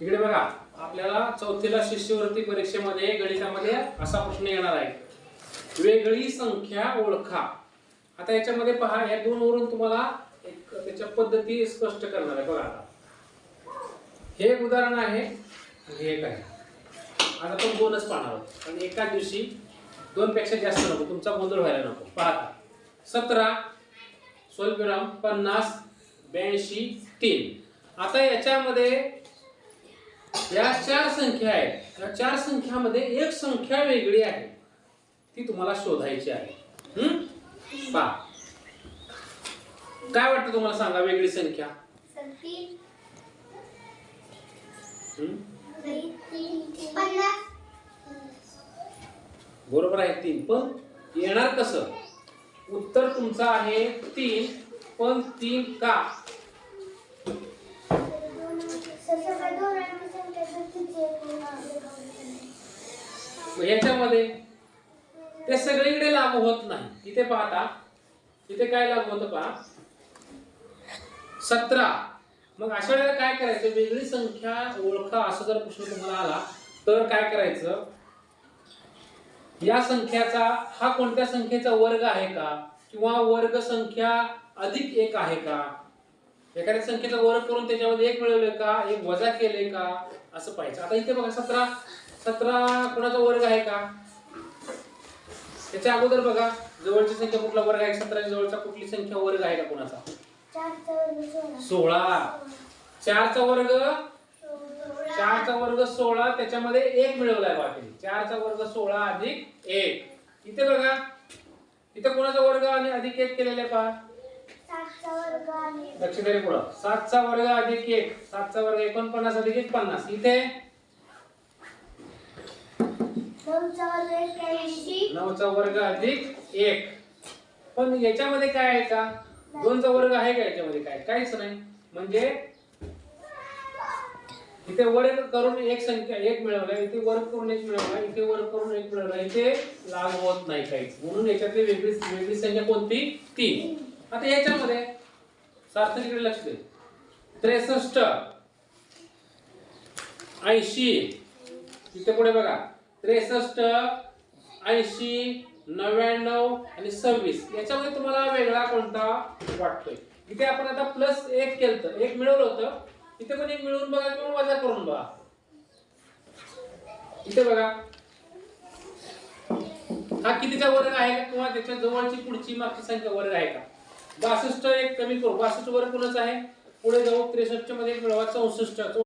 इकडे बघा, आपल्याला चौथीला शिष्यवृत्ती परीक्षेमध्ये गणितामध्ये असा प्रश्न येणार आहे, वेगळी संख्या ओळखा. आता याच्यामध्ये पहा, या दोन वरून तुम्हाला एक त्याच्या पद्धती स्पष्ट करणार आहे. बघा आता हे एक उदाहरण आहे आणि हे एक आहे. आता आपण दोनच पाहणार आहोत आणि एकाच दिवशी दोन पेक्षा जास्त नको, तुमचा गोंधळ व्हायला नको. पहा 17 स्वल्पविराम 50 82 3. आता याच्यामध्ये या चार संख्या आहेत. या चार संख्यामध्ये एक संख्या वेगळी आहे, ती तुम्हाला शोधायची आहे. पहा काय वाटतं तुम्हाला, सांगा वेगळी संख्या. बरोबर आहे 3. पण येणार कसं? उत्तर तुमचं आहे 3. पण 3 का? याच्यामध्ये ते सगळीकडे लागू होत नाही. इथे पाहता, इथे काय लागू होतं पहा, 17. मग अशा वेळेला काय करायचं, वेगळी संख्या ओळखा असं जर प्रश्न तुम्हाला आला तर काय करायचं, या संख्याचा हा कोणत्या संख्येचा वर्ग आहे का, किंवा वर्ग संख्या अधिक 1 आहे का, एखाद्या संख्येचा वर्ग करून त्याच्यामध्ये 1 मिळवले का, 1 वजा केले का, असं पाहायचं. आता इथे बघा 17 कोणाचा वर्ग आहे का, त्याच्या अगोदर बघा जवळची संख्या कुठला वर्ग आहे, 17 जवळचा कुठली संख्या वर्ग आहे का कोणाचा, 16. 4 चा वर्ग 16, त्याच्यामध्ये 1 मिळवलाय बाकी. 4 चा वर्ग 16 अधिक 1. इथे बघा, इथे कोणाचा वर्ग आणि अधिक 1 केलेले पहा, 7 चा वर्ग अधिक 1. 7 चा वर्ग 49 अधिक 1 50. इथे 9 चा वर्ग अधिक 1. पण याच्यामध्ये काय आहे का, 2 चा वर्ग आहे का याच्यामध्ये, काहीच नाही. म्हणजे इथे वर्ग करून एक संख्या 1 मिळवला, इथे वर्ग करून 1 मिळवला, इथे वर्ग करून 1 मिळवला, इथे लागू होत नाही काहीच. म्हणून याच्यातली वेगळी संख्या कोणती, 3. आता याच्यामध्ये सार्थक इकडे लक्ष दे, 63 80. इथे पुढे बघा 63 80 99 आणि 26. याच्यामध्ये तुम्हाला वेगळा कोणता वाटतोय? इथे आपण आता +1 केलं, 1 मिळवलं होतं, इथे पण 1 मिळवून बघा किंवा वजा करून बघा. इथे बघा हा कितीचा वर्ग आहे का, किंवा त्याच्या जवळची पुढची मागची संख्या वर्ग आहे का. 62 एक कमी करू, 62 वर्ग कोणाचा आहे, पुढे जाऊ 63 मध्ये 1 मिळवा 64.